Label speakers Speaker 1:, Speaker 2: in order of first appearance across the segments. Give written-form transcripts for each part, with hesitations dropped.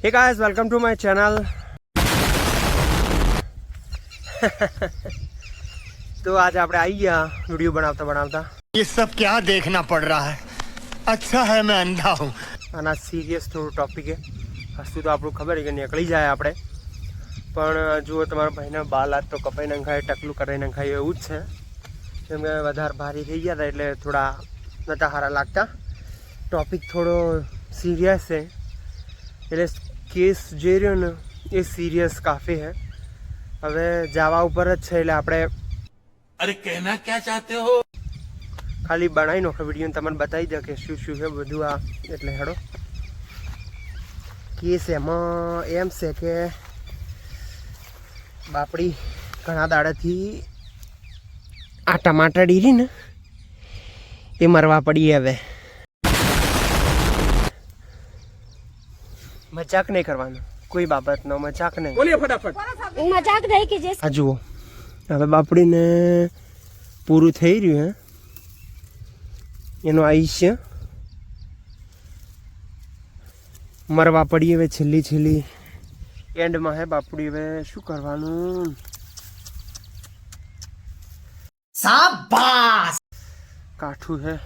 Speaker 1: Hey guys, welcome to my channel. तो आज આપણે આવી ગયા વિડિયો બનાવતા
Speaker 2: ये सब क्या देखना पड़ रहा है। अच्छा है मैं अंधा हूँ।
Speaker 1: આના સિરિયસ થોડું ટોપિક છે. હસ્તું તો આપણું ખબર છે કે નીકળી જાય આપણે, પણ જુઓ તમારા ભાઈના બાલ આજ તો કપાઈ નખાય, ટકલું કરી નખાય એવું જ છે. કેમ કે વધારે ભારી થઈ ગયા હતા એટલે થોડા નતા સારા લાગતા. ટોપિક થોડો સિરિયસ છે એટલે કેસ જે રહ્યો ને એ સિરિયસ કાફી છે. હવે જવા ઉપર જ છે એટલે આપણે
Speaker 3: अरे कहना क्या चाहते हो?
Speaker 1: ખાલી બનાવી નાખો વિડીયો તમને બતાવી દે કે શું શું છે બધું. આ એટલે હેડો કેસ એમાં એમ છે કે બાપડી ઘણા દાડાથી આ ટમાટર ડીરી ને એ મરવા પડી. હવે મજાક નહીં કરવાનો, કોઈ બાબતનો મજાક નહીં. બોલીએ ફટાફટ.
Speaker 4: મજાક નહીં કે
Speaker 1: આ જુઓ હવે બાપડીને પૂરું થઈ રહ્યું હે એનું આયુષ્ય. મરવા પડી હવે છેલ્લી એન્ડમાં હે બાપડી. હવે શું કરવાનું? શાબાશ કાઠું છે.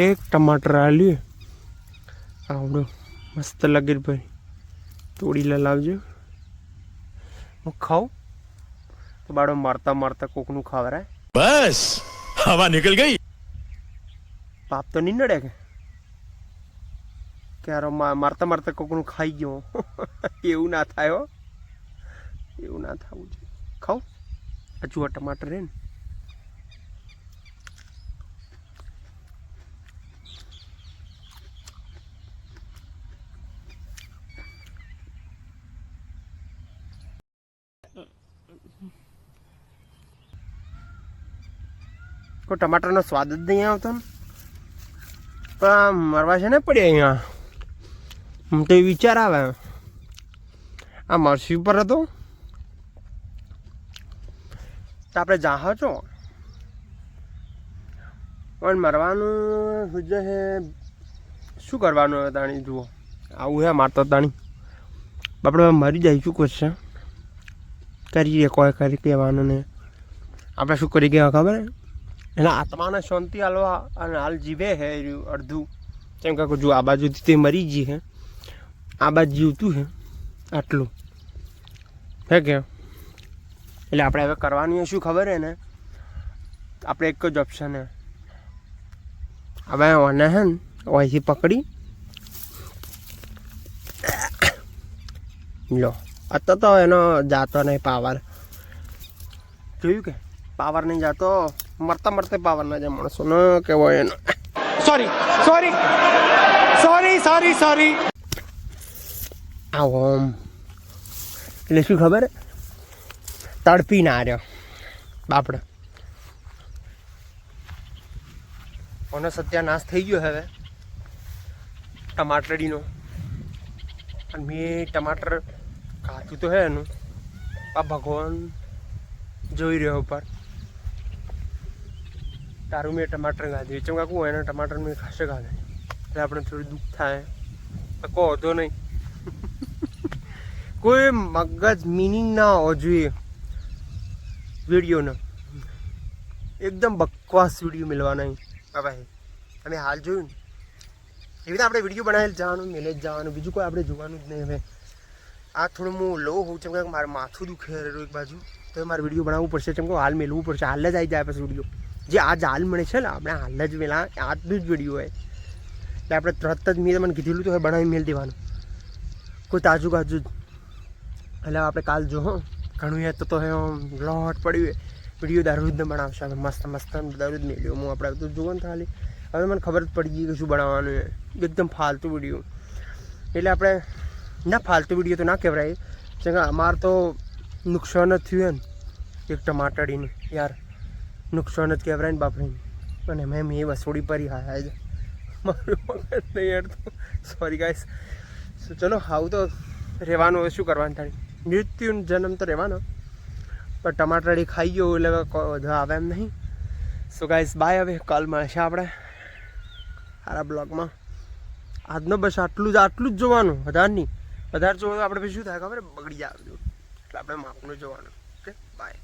Speaker 1: એક ટમાટર આલ્યું આવડું મસ્ત લગીર ભાઈ, તોડી લાવજો. હું ખાઉં તો બાળો મારતા મારતા કોકનું ખાવરાય.
Speaker 2: बस हवा निकल गई।
Speaker 1: પાપ તો નહીં નડે કે ક્યારે મારતા મારતા કોકનું ખાઈ ગયો. એવું ના થાય હો, એવું ના થવું જોઈએ. ખાઓ આ જુઓ ટમાટર હે ને. કોઈ ટમાટરનો સ્વાદ જ નહીં આવતો ને. પણ મરવા છે ને પડી અહીંયા. હું તો એ વિચાર આવે આ મરસી ઉપર હતો તો આપણે જાહો છો પણ મરવાનું સુજે છે. શું કરવાનું હવે તાણી? જુઓ આવું હે મારતો તાણી આપણે મરી જાય. શું કરશે? કરીએ કોઈ કરી કહેવાનું ને આપણે શું કરી ગયા ખબર હે? એના આત્માને શાંતિ હાલવા અને હાલ જીવે છે અડધું. કેમ કે જો આ બાજુથી તે મરી ગઈ છે, આ બાજુ જીવતું છે આટલું હે કે. એટલે આપણે હવે કરવાની શું ખબર હે ને? આપણે એક જ ઓપ્શન હે. હવે ઓને હે ને અહીંથી પકડી લો. અત્યારે તો એનો જાતો નહીં પાવર. જોયું કે પાવર નહીં જાતો. મરતા મરતે પાવર ના જાય માણસો ને કહેવાય એનો. સોરી. આવો એટલે શું ખબર? તડપી ના રહ્યો બાપડે. ઓનો સત્યાનાશ થઈ ગયો હવે ટમાટરડીનો. અને મેં ટમાટર ખાધું તો હે એનું. આ ભગવાન જોઈ રહ્યો ઉપર. તારું મેં ટમાટર ખાધું ચમ કાકું એના ટમાટર મેં ખાશે ખાધે એટલે આપણે થોડું દુઃખ થાય. તો કહો તો નહીં. કોઈ મગજ મિનિંગ ના હોવો જોઈએ વિડીયોનો. એકદમ બકવાસ વિડીયો મિલવા નહીં. હવે તમે હાલ જોયું ને એવી રીતે આપણે વિડીયો બનાવેલ જવાનું, મેલે જ જવાનું, બીજું કોઈ આપણે જોવાનું જ નહીં. હવે આ થોડું હું લો હોઉં ચમ કે મારે માથું દુખે એક બાજુ, તો મારે વિડીયો બનાવવું પડશે. ચમ કે હાલ મેળવું પડશે. હાલ જ આવી જાય પછી વિડીયો. જે આજ હાલ મળે છે ને આપણે હાલ જ મેલા આજનું જ વિડીયો હોય એટલે આપણે તરત જ મેં મને કીધેલું તો હવે બનાવી મેળ દેવાનું કોઈ તાજું કાજુ જ. એટલે આપણે કાલ જો ઘણું યાદ તો હે લોટ પડ્યું હોય વિડીયો દરરોજ ને બનાવશે. હવે મસ્ત દરરોજ મેળ્યો હું આપણે તો જુઓ ને ખાલી. હવે મને ખબર જ પડી ગઈ કે શું બનાવવાનું હોય. એકદમ ફાલતુ વિડીયો. એટલે આપણે ના ફાલતુ વિડીયો તો ના કહેવાય. કેમ કે અમારે તો નુકસાન જ થયું ને એક ટમાટરીને યાર. નુકસાન જ કહેવાય ને બાપરીને. અને મેં એ વસોડી પરી હા જ મારું મગજ નહીં હેડતું. Sorry guys. ચલો આવું તો રહેવાનું. હવે શું કરવાનું થાય? મૃત્યુ જન્મ તો રહેવાનો, પણ ટમાટરી ખાઈ ગયો એટલે વધુ આવે એમ નહીં. So guys by. હવે કાલ મળશે આપણે સારા બ્લોગમાં. આજનો બસ આટલું જ જોવાનું, વધારે નહીં. વધારે જોવો તો આપણે પછી શું થાય ખબર બગડી જાય બધું એટલે આપણે માપનું જોવાનું ઓકે બાય